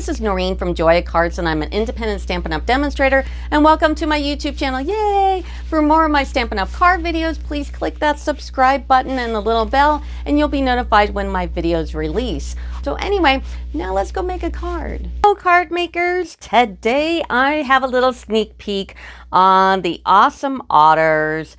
this is Noreen from Joya Cards, and I'm an independent Stampin' Up! Demonstrator, and welcome to my YouTube channel. Yay! For more of my Stampin' Up! Card videos, please click that subscribe button and the little bell, and you'll be notified when my videos release. So anyway, now let's go make a card. Hello card makers! Today I have a little sneak peek on the AwesomeOtters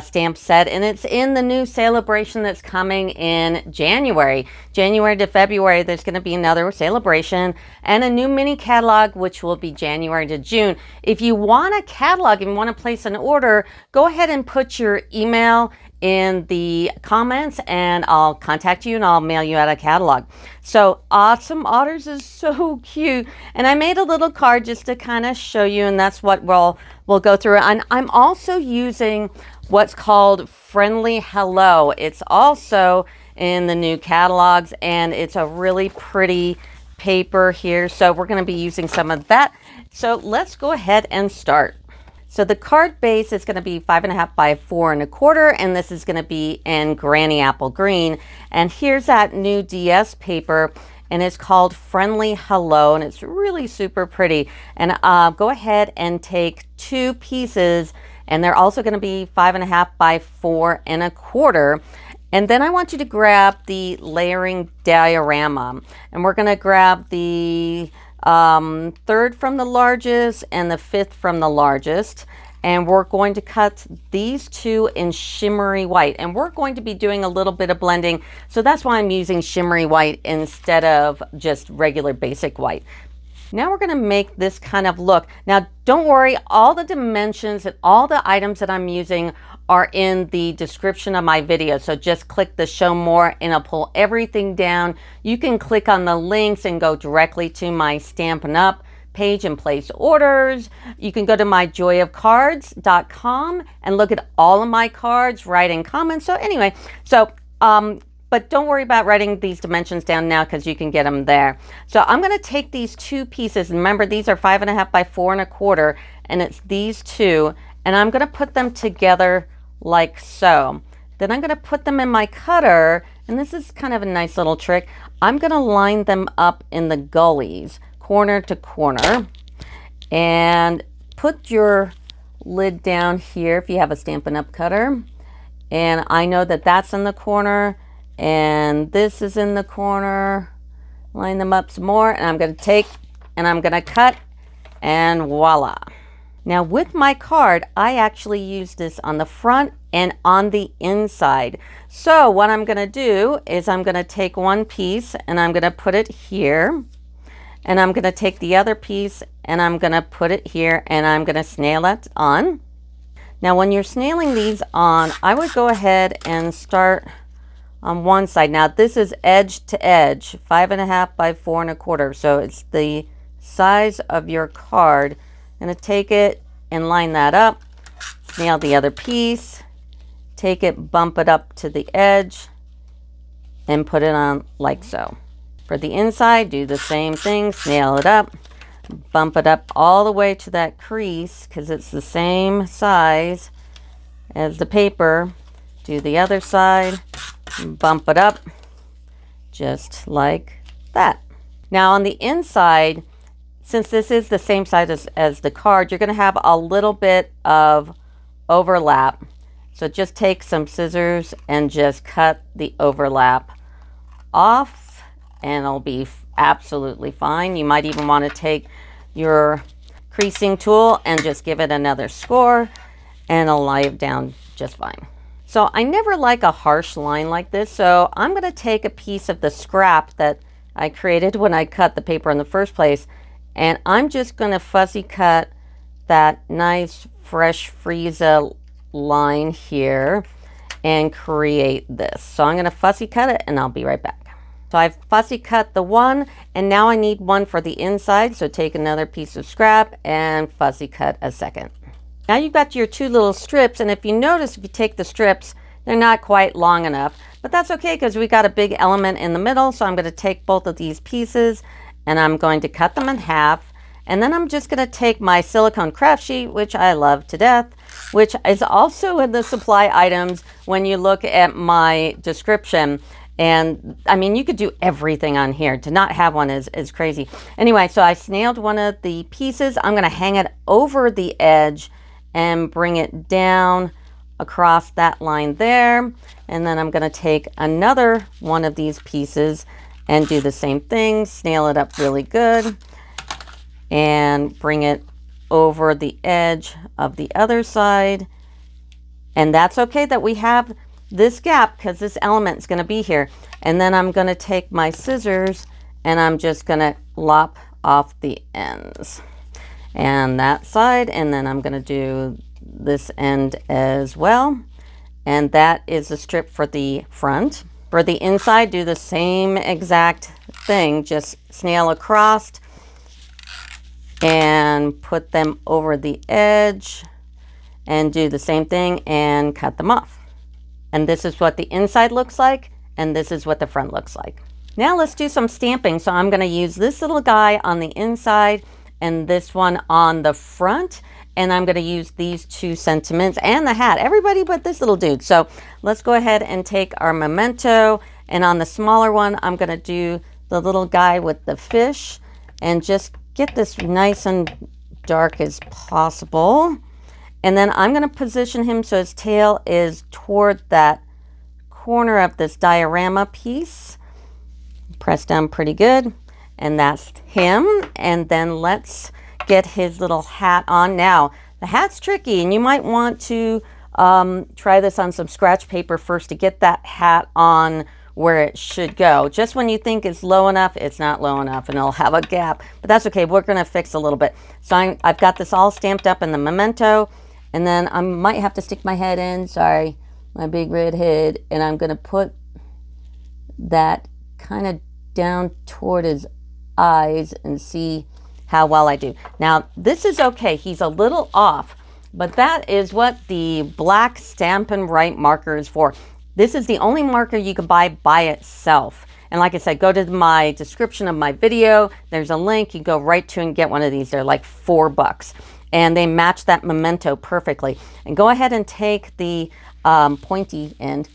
stamp set, and it's in the new celebration that's coming in January to February. There's going to be another celebration and a new mini catalog, which will be January to June. If you want a catalog and want to place an order, go ahead and put your email in the comments and I'll contact you and I'll mail you out a catalog. So AwesomeOtters is so cute, and I made a little card just to kind of show you, and that's what we'll go through. And I'm also using what's called Friendly Hello. It's also in the new catalogs, and it's a really pretty paper here, so we're going to be using some of that. So let's go ahead and start. So the card base is going to be 5.5 by 4 1/4, and this is going to be in Granny Apple Green. And here's that new DS paper, and it's called Friendly Hello, and it's really super pretty. And go ahead and take 2 pieces, and they're also going to be 5.5 by 4 1/4. And then I want you to grab the layering diorama, and we're going to grab the 3rd from the largest and the 5th from the largest, and we're going to cut these 2 in shimmery white, and we're going to be doing a little bit of blending, so that's why I'm using shimmery white instead of just regular basic white. Now we're going to make this kind of look. Now don't worry, all the dimensions and all the items that I'm using are in the description of my video. So just click the show more and I'll pull everything down. You can click on the links and go directly to my Stampin' Up! Page and place orders. You can go to my joyofcards.com and look at all of my cards, write in comments. So anyway, but don't worry about writing these dimensions down now because you can get them there. So I'm going to take these 2 pieces. Remember, these are 5.5 by 4 1/4, and it's these 2, and I'm going to put them together like so. Then I'm going to put them in my cutter, and this is kind of a nice little trick. I'm going to line them up in the gullies, corner to corner, and put your lid down here if you have a Stampin' Up! Cutter. And I know that that's in the corner, and this is in the corner. Line them up some more, and I'm going to take and I'm going to cut, and voila. Now with my card, I actually use this on the front and on the inside. So what I'm going to do is I'm going to take one piece and I'm going to put it here, and I'm going to take the other piece and I'm going to put it here, and I'm going to snail it on. Now when you're snailing these on, I would go ahead and start on one side. Now this is edge to edge, 5.5 by 4 1/4. So it's the size of your card. I'm going to take it and line that up, snail the other piece, take it, bump it up to the edge, and put it on like so. For the inside, do the same thing, snail it up, bump it up all the way to that crease because it's the same size as the paper. Do the other side, bump it up just like that. Now on the inside, since this is the same size as the card, you're going to have a little bit of overlap. So just take some scissors and just cut the overlap off, and it'll be absolutely fine. You might even want to take your creasing tool and just give it another score, and it'll lie down just fine. So I never like a harsh line like this, so I'm going to take a piece of the scrap that I created when I cut the paper in the first place, and I'm just going to fussy cut that nice fresh Frieza line here and create this. So I'm going to fussy cut it and I'll be right back. So I've fussy cut the one, and now I need one for the inside. So take another piece of scrap and fussy cut a second. Now you've got your 2 little strips, and if you notice, if you take the strips, they're not quite long enough, but that's okay because we got a big element in the middle. So I'm going to take both of these pieces and I'm going to cut them in half, and then I'm just going to take my silicone craft sheet, which I love to death, which is also in the supply items when you look at my description. And I mean, you could do everything on here. To not have one is crazy. Anyway, so I snailed one of the pieces. I'm going to hang it over the edge and bring it down across that line there. And then I'm going to take another one of these pieces and do the same thing. Snail it up really good and bring it over the edge of the other side. And that's okay that we have this gap because this element is going to be here. And then I'm going to take my scissors and I'm just going to lop off the ends and that side, and then I'm going to do this end as well. And that is the strip for the front. For the inside, do the same exact thing, just snail across and put them over the edge and do the same thing and cut them off. And this is what the inside looks like, and this is what the front looks like. Now let's do some stamping. So I'm going to use this little guy on the inside and this one on the front, and I'm going to use these two sentiments and the hat, everybody but this little dude. So let's go ahead and take our memento, and on the smaller one I'm going to do the little guy with the fish and just get this nice and dark as possible. And then I'm going to position him so his tail is toward that corner of this diorama piece. Press down pretty good. And that's him. And then let's get his little hat on. Now, the hat's tricky, and you might want to try this on some scratch paper first to get that hat on where it should go. Just when you think it's low enough, it's not low enough, and it'll have a gap. But that's okay. We're going to fix a little bit. So I've got this all stamped up in the memento. And then I might have to stick my head in, sorry, my big red head, and I'm going to put that kind of down toward his eyes and see how well I do. Now, this is okay. He's a little off, but that is what the black Stampin' Right marker is for. This is the only marker you can buy by itself. And like I said, go to my description of my video. There's a link. You go right to and get one of these. They're like $4. And they match that memento perfectly. And go ahead and take the pointy end,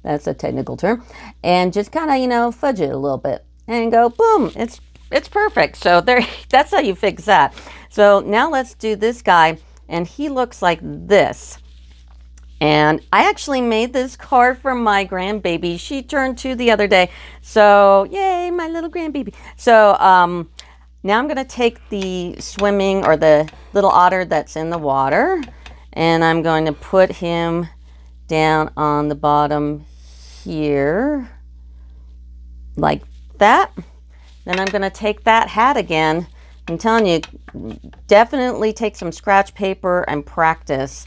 that's a technical term, and just kind of, you know, fudge it a little bit and go boom, it's perfect. So there, that's how you fix that. So now let's do this guy, and he looks like this. And I actually made this card for my grandbaby. She turned 2 the other day. So yay, my little grandbaby. So now I'm going to take the swimming, or the little otter that's in the water, and I'm going to put him down on the bottom here like that. Then I'm going to take that hat again. I'm telling you, definitely take some scratch paper and practice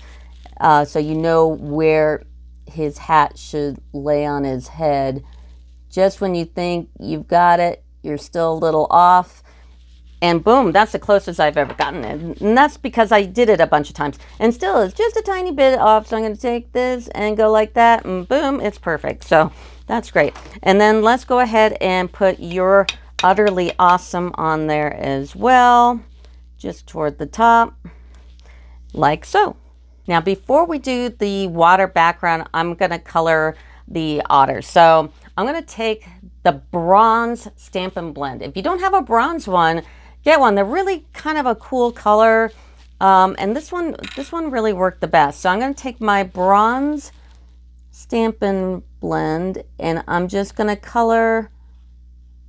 so you know where his hat should lay on his head. Just when you think you've got it, you're still a little off. And boom, that's the closest I've ever gotten it. And that's because I did it a bunch of times. And still, it's just a tiny bit off. So I'm going to take this and go like that. And boom, it's perfect. So that's great. And then let's go ahead and put your Utterly Awesome on there as well. Just toward the top. Like so. Now, before we do the water background, I'm going to color the otters. So I'm going to take the bronze Stampin' Blend. If you don't have a bronze one, get one. They're really kind of a cool color. And this one really worked the best. So I'm going to take my bronze Stampin' Blend, and I'm just going to color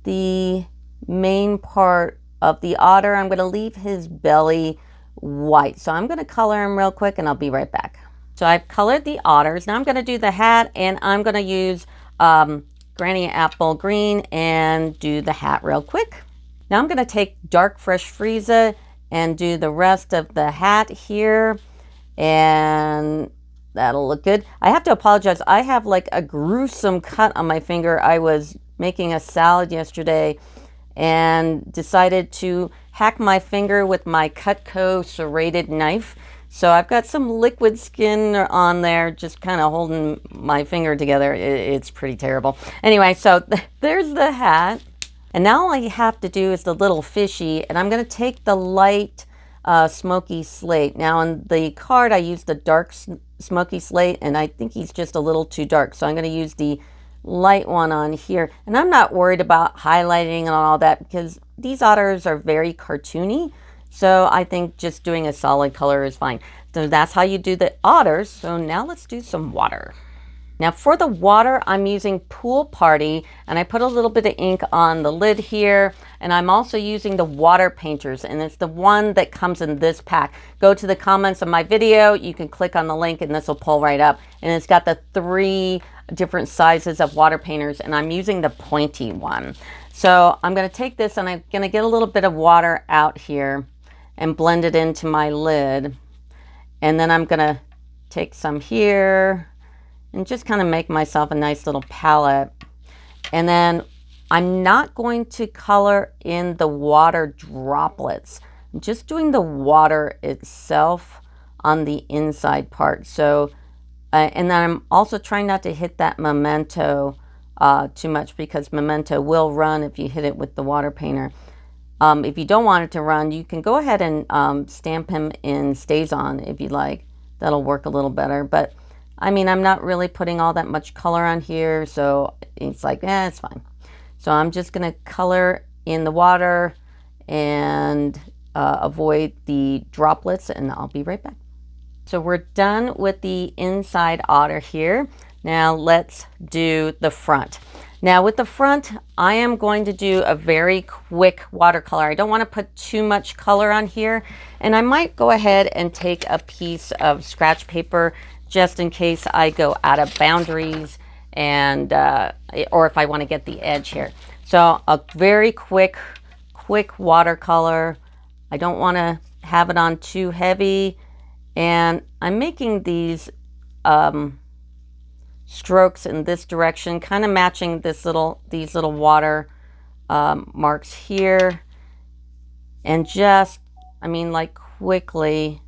the main part of the otter. I'm going to leave his belly white. So I'm going to color him real quick, and I'll be right back. So I've colored the otters. Now I'm going to do the hat, and I'm going to use Granny Apple Green and do the hat real quick. Now I'm going to take Dark Fresh Frieza and do the rest of the hat here, and that'll look good. I have to apologize. I have like a gruesome cut on my finger. I was making a salad yesterday and decided to hack my finger with my Cutco serrated knife. So I've got some liquid skin on there, just kind of holding my finger together. It's pretty terrible. Anyway, so there's the hat. And now all I have to do is the little fishy, and I'm going to take the light smoky slate. Now on the card, I used the dark smoky slate, and I think he's just a little too dark. So I'm going to use the light one on here. And I'm not worried about highlighting and all that because these otters are very cartoony. So I think just doing a solid color is fine. So that's how you do the otters. So now let's do some water. Now for the water, I'm using Pool Party, and I put a little bit of ink on the lid here, and I'm also using the water painters, and it's the one that comes in this pack. Go to the comments of my video, you can click on the link and this will pull right up, and it's got the 3 different sizes of water painters, and I'm using the pointy one. So I'm going to take this and I'm going to get a little bit of water out here and blend it into my lid, and then I'm going to take some here and just kind of make myself a nice little palette. And then I'm not going to color in the water droplets. I'm just doing the water itself on the inside part. So, and then I'm also trying not to hit that memento too much, because memento will run if you hit it with the water painter. If you don't want it to run, you can go ahead and stamp him in Stays On if you like. That'll work a little better. But I mean, I'm not really putting all that much color on here, so it's like, it's fine. So I'm just going to color in the water and avoid the droplets, and I'll be right back. So we're done with the inside otter here. Now let's do the front. Now with the front, I am going to do a very quick watercolor. I don't want to put too much color on here, and I might go ahead and take a piece of scratch paper just in case I go out of boundaries, and or if I want to get the edge here. So a very quick watercolor. I don't want to have it on too heavy, and I'm making these strokes in this direction, kind of matching these little water marks here, and just, I mean, like quickly,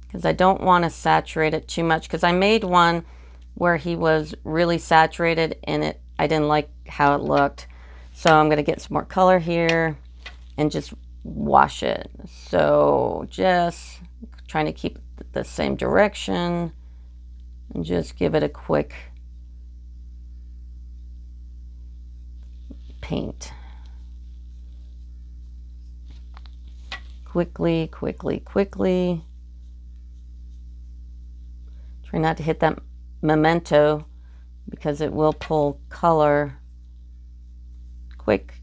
because I don't want to saturate it too much, because I made one where he was really saturated in it. I didn't like how it looked. So I'm going to get some more color here and just wash it. So just trying to keep it the same direction and just give it a quick paint. Quickly. Try not to hit that memento because it will pull color. Quick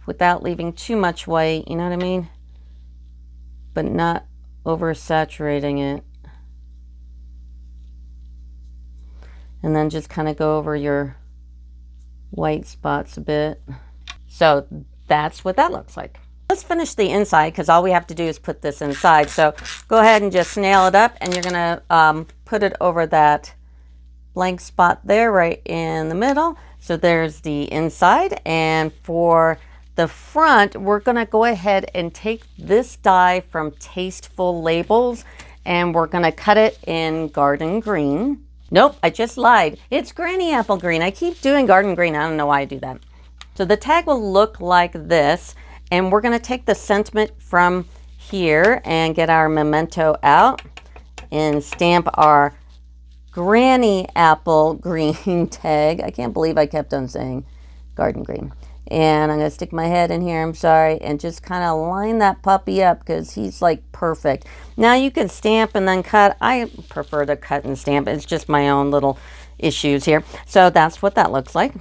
without leaving too much white, you know what I mean? But not oversaturating it. And then just kind of go over your white spots a bit. So that's what that looks like. Let's finish the inside, because all we have to do is put this inside. So go ahead and just nail it up, and you're going to put it over that blank spot there right in the middle. So there's the inside, and for the front, we're going to go ahead and take this die from Tasteful Labels, and we're going to cut it in garden green. Nope, I just lied. It's granny apple green. I keep doing garden green. I don't know why I do that. So the tag will look like this. And we're going to take the sentiment from here and get our memento out and stamp our granny apple green tag. I can't believe I kept on saying garden green. And I'm going to stick my head in here, I'm sorry, and just kind of line that puppy up because he's like perfect. Now you can stamp and then cut. I prefer to cut and stamp. It's just my own little issues here. So that's what that looks like.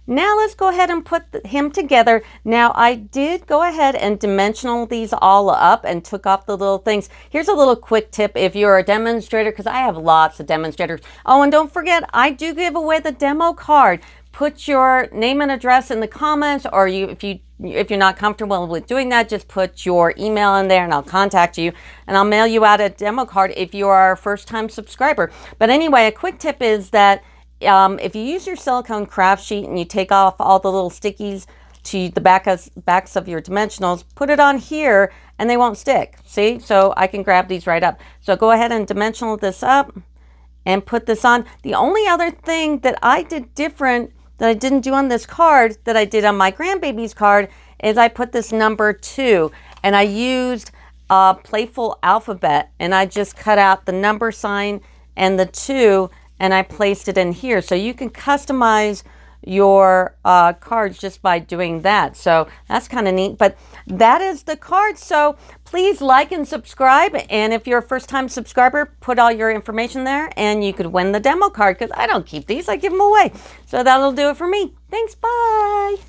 Now let's go ahead and put him together. Now I did go ahead and dimensional these all up and took off the little things. Here's a little quick tip if you're a demonstrator, because I have lots of demonstrators. Oh, and don't forget, I do give away the demo card. Put your name and address in the comments, or if you're not comfortable with doing that, just put your email in there and I'll contact you and I'll mail you out a demo card if you are a first-time subscriber. But anyway, a quick tip is that if you use your silicone craft sheet and you take off all the little stickies to the backs of your dimensionals, put it on here and they won't stick. See? So I can grab these right up. So go ahead and dimensional this up and put this on. The only other thing that I did different that I didn't do on this card that I did on my grandbaby's card is I put this number 2 and I used Playful Alphabet, and I just cut out the number sign and the 2, and I placed it in here. So you can customize your cards just by doing that. So that's kind of neat. But that is the card. So please like and subscribe. And if you're a first-time subscriber, put all your information there and you could win the demo card, because I don't keep these. I give them away. So that'll do it for me. Thanks. Bye.